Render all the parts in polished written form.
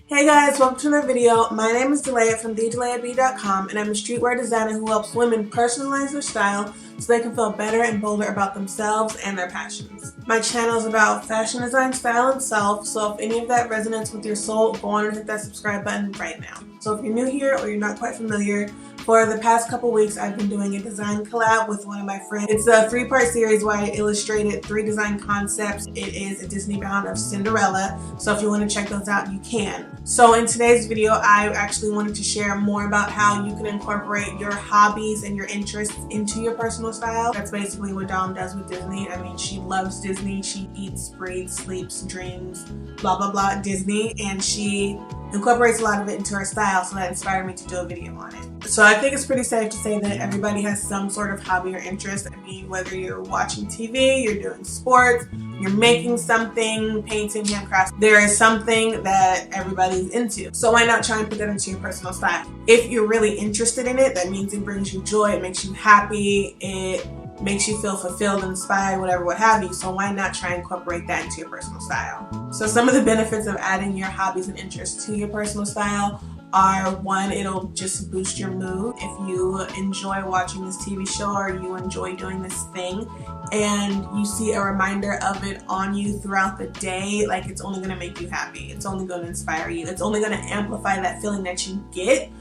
Hey guys, welcome to another video. My name is Delaya from thedelayab.com, and I'm a streetwear designer who helps women personalize their style so they can feel better and bolder about themselves and their passions. My channel is about fashion design, style, and self, so if any of that resonates with your soul, go on and hit that subscribe button right now. So if you're new here or you're not quite familiar, for the past couple weeks, I've been doing a design collab with one of my friends. It's a 3-part series where I illustrated 3 design concepts. It is a Disney bound of Cinderella, so if you want to check those out, you can. So in today's video, I actually wanted to share more about how you can incorporate your hobbies and your interests into your personal style. That's basically what Dom does with Disney. I mean, she loves Disney. She eats, breathes, sleeps, dreams, blah, blah, blah, Disney, and she incorporates a lot of it into her style, so that inspired me to do a video on it. So I think it's pretty safe to say that everybody has some sort of hobby or interest. I mean, whether you're watching TV, you're doing sports, you're making something, painting, handcrafts, there is something that everybody's into. So why not try and put that into your personal style? If you're really interested in it, that means it brings you joy, it makes you happy, it makes you feel fulfilled, inspired, whatever, what have you. So why not try and incorporate that into your personal style? So some of the benefits of adding your hobbies and interests to your personal style are, 1, it'll just boost your mood. If you enjoy watching this TV show or you enjoy doing this thing and you see a reminder of it on you throughout the day, like, it's only going to make you happy. It's only going to inspire you. It's only going to amplify that feeling that you get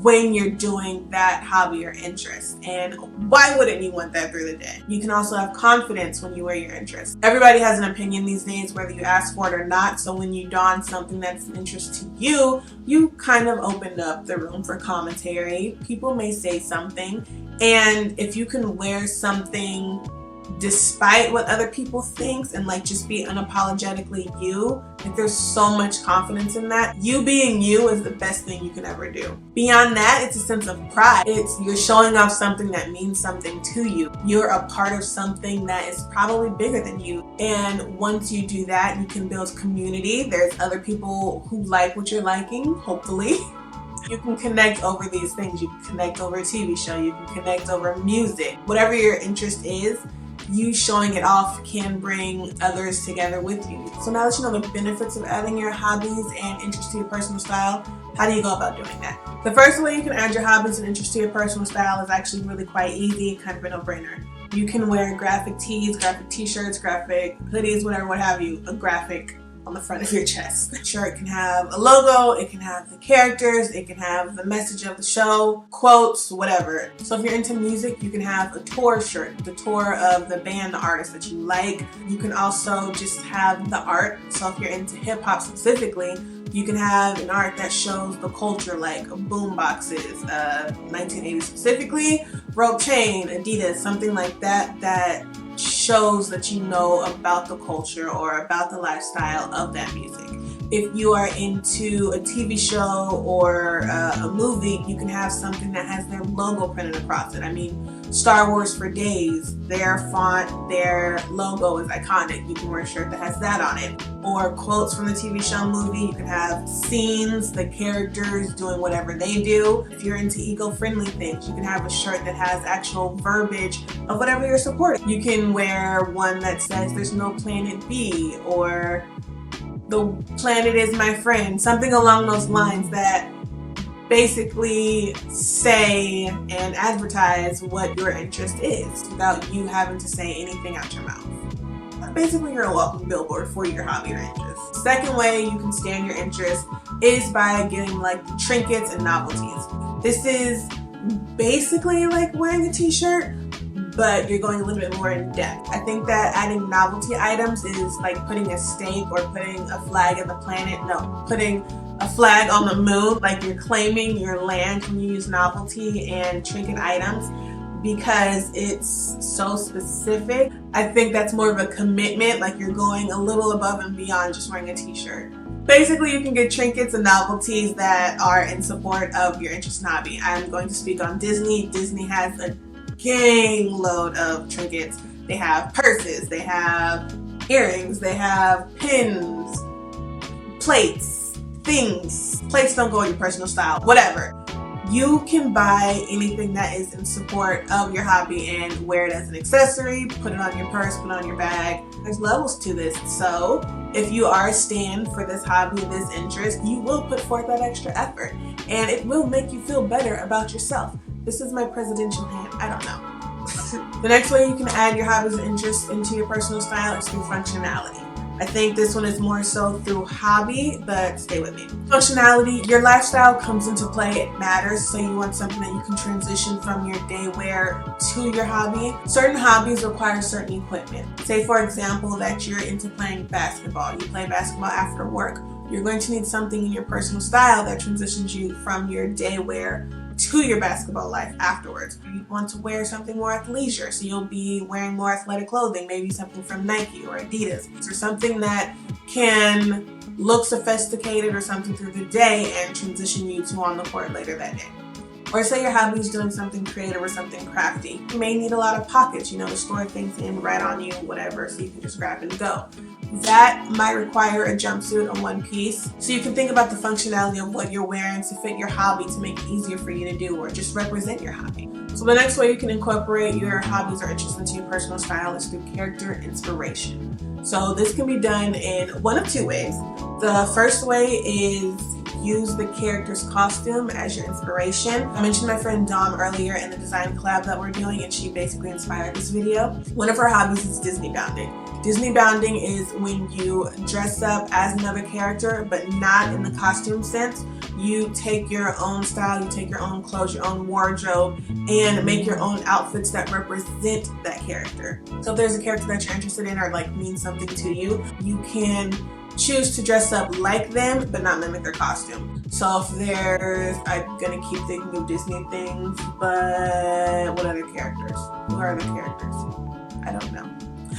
when you're doing that hobby or interest. And why wouldn't you want that through the day? You can also have confidence when you wear your interest. Everybody has an opinion these days, whether you ask for it or not. So when you don something that's an interest to you, you kind of opened up the room for commentary. People may say something, and if you can wear something despite what other people think and like just be unapologetically you, like, there's so much confidence in that. You being you is the best thing you can ever do. Beyond that, it's a sense of pride. It's you're showing off something that means something to you. You're a part of something that is probably bigger than you. And once you do that, you can build community. There's other people who like what you're liking, hopefully. You can connect over these things. You can connect over a TV show. You can connect over music. Whatever your interest is, you showing it off can bring others together with you. So now that you know the benefits of adding your hobbies and interests to your personal style, how do you go about doing that? The first way you can add your hobbies and interests to your personal style is actually really quite easy, kind of a no-brainer. You can wear graphic tees, graphic t-shirts, graphic hoodies, whatever, what have you, a graphic on the front of your chest. The shirt can have a logo, it can have the characters, it can have the message of the show, quotes, whatever. So if you're into music, you can have a tour shirt, the tour of the band, the artist that you like. You can also just have the art. So if you're into hip hop specifically, you can have an art that shows the culture, like boom boxes, 1980s specifically, rope chain, Adidas, something like that, that shows that you know about the culture or about the lifestyle of that music. If you are into a TV show or a movie, you can have something that has their logo printed across it. I mean, Star Wars for days, their font, their logo is iconic. You can wear a shirt that has that on it. Or quotes from the TV show, movie. You can have scenes, the characters doing whatever they do. If you're into eco-friendly things, you can have a shirt that has actual verbiage of whatever you're supporting. You can wear one that says there's no planet B, or the planet is my friend, something along those lines that basically say and advertise what your interest is without you having to say anything out your mouth. Basically, you're a walking billboard for your hobby or interest. Second way you can stand your interest is by getting like trinkets and novelties. This is basically like wearing a t-shirt, but you're going a little bit more in depth. I think that adding novelty items is like putting a stake or putting a flag in the planet. No, putting a flag on the moon. Like, you're claiming your land when you use novelty and trinket items, because it's so specific. I think that's more of a commitment, like you're going a little above and beyond just wearing a t-shirt. Basically, you can get trinkets and novelties that are in support of your interest and hobby. I'm going to speak on Disney. Disney has a gang load of trinkets. They have purses, they have earrings, they have pins, plates, things. Plates don't go in your personal style, whatever. You can buy anything that is in support of your hobby and wear it as an accessory, put it on your purse, put it on your bag, There's levels to this. So if you are a stan for this hobby, this interest, you will put forth that extra effort and it will make you feel better about yourself. This is my presidential hand. I don't know. The next way you can add your hobbies and interests into your personal style is through functionality. I think this one is more so through hobby, but stay with me. Functionality, your lifestyle comes into play, it matters, so you want something that you can transition from your day wear to your hobby. Certain hobbies require certain equipment. Say for example that you're into playing basketball, you play basketball after work. You're going to need something in your personal style that transitions you from your day wear to your basketball life afterwards. You want to wear something more athleisure, so you'll be wearing more athletic clothing, maybe something from Nike or Adidas, or something that can look sophisticated or something through the day and transition you to on the court later that day. Or say your hobby is doing something creative or something crafty. You may need a lot of pockets, to store things in, right on you, whatever, so you can just grab and go. That might require a jumpsuit or one piece. So you can think about the functionality of what you're wearing to fit your hobby to make it easier for you to do or just represent your hobby. So the next way you can incorporate your hobbies or interests into your personal style is through character inspiration. So this can be done in one of two ways. The first way is use the character's costume as your inspiration. I mentioned my friend Dom earlier in the design collab that we're doing, and she basically inspired this video. One of her hobbies is Disney bounding. Disney bounding is when you dress up as another character, but not in the costume sense. You take your own style, you take your own clothes, your own wardrobe, and make your own outfits that represent that character. So if there's a character that you're interested in or means something to you, you can choose to dress up like them but not mimic their costume. So if there's, I'm gonna keep thinking of Disney things, but what other characters? Who are the characters? I don't know.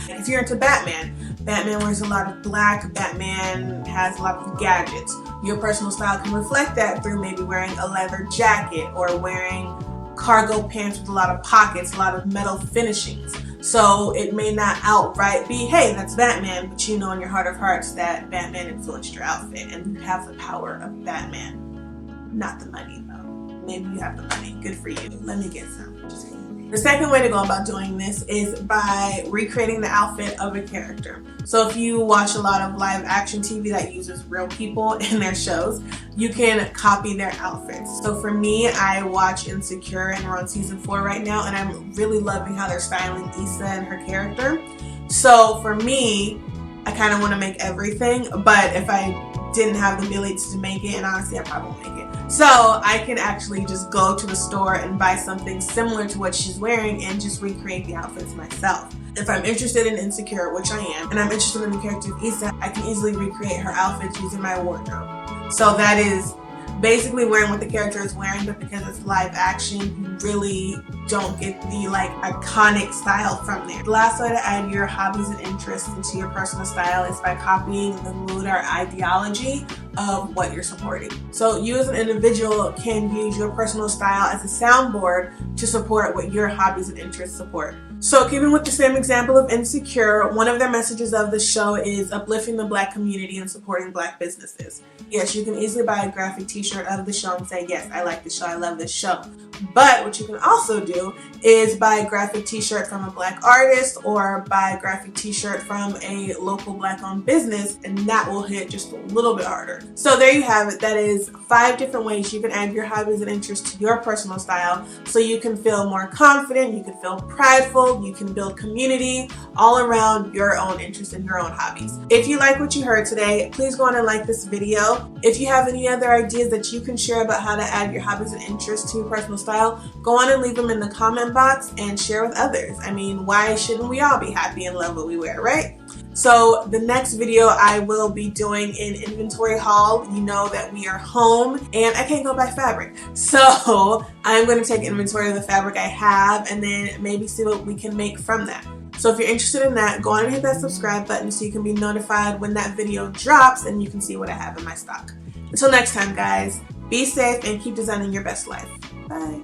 If you're into Batman, Batman wears a lot of black, Batman has a lot of gadgets. Your personal style can reflect that through maybe wearing a leather jacket or wearing cargo pants with a lot of pockets, a lot of metal finishings. So it may not outright be, hey, that's Batman, but you know in your heart of hearts that Batman influenced your outfit and you have the power of Batman. Not the money though. Maybe you have the money. Good for you. Let me get some. Just kidding. The second way to go about doing this is by recreating the outfit of a character. So if you watch a lot of live action TV that uses real people in their shows, you can copy their outfits. So for me, I watch Insecure and we're on season 4 right now, and I'm really loving how they're styling Issa and her character. So for me, I kind of want to make everything, but if I didn't have the ability to make it, and honestly I probably won't make it. So I can actually just go to the store and buy something similar to what she's wearing and just recreate the outfits myself. If I'm interested in Insecure, which I am, and I'm interested in the character of Issa, I can easily recreate her outfits using my wardrobe. So that is basically wearing what the character is wearing, but because it's live action, you really don't get the iconic style from there. The last way to add your hobbies and interests into your personal style is by copying the mood or ideology of what you're supporting. So you as an individual can use your personal style as a soundboard to support what your hobbies and interests support. So keeping with the same example of Insecure, one of their messages of the show is uplifting the Black community and supporting Black businesses. Yes, you can easily buy a graphic t-shirt of the show and say, yes, I like this show, I love this show. But what you can also do is buy a graphic t-shirt from a Black artist or buy a graphic t-shirt from a local Black-owned business, and that will hit just a little bit harder. So there you have it. That is 5 different ways you can add your hobbies and interests to your personal style so you can feel more confident, you can feel prideful, you can build community all around your own interests and your own hobbies. If you like what you heard today, please go on and like this video. If you have any other ideas that you can share about how to add your hobbies and interests to your personal style, go on and leave them in the comment box and share with others. I mean, why shouldn't we all be happy and love what we wear, right? So the next video I will be doing an inventory haul. You know that we are home and I can't go buy fabric. So I'm going to take inventory of the fabric I have and then maybe see what we can make from that. So if you're interested in that, go on and hit that subscribe button so you can be notified when that video drops and you can see what I have in my stock. Until next time, guys, be safe and keep designing your best life. Bye.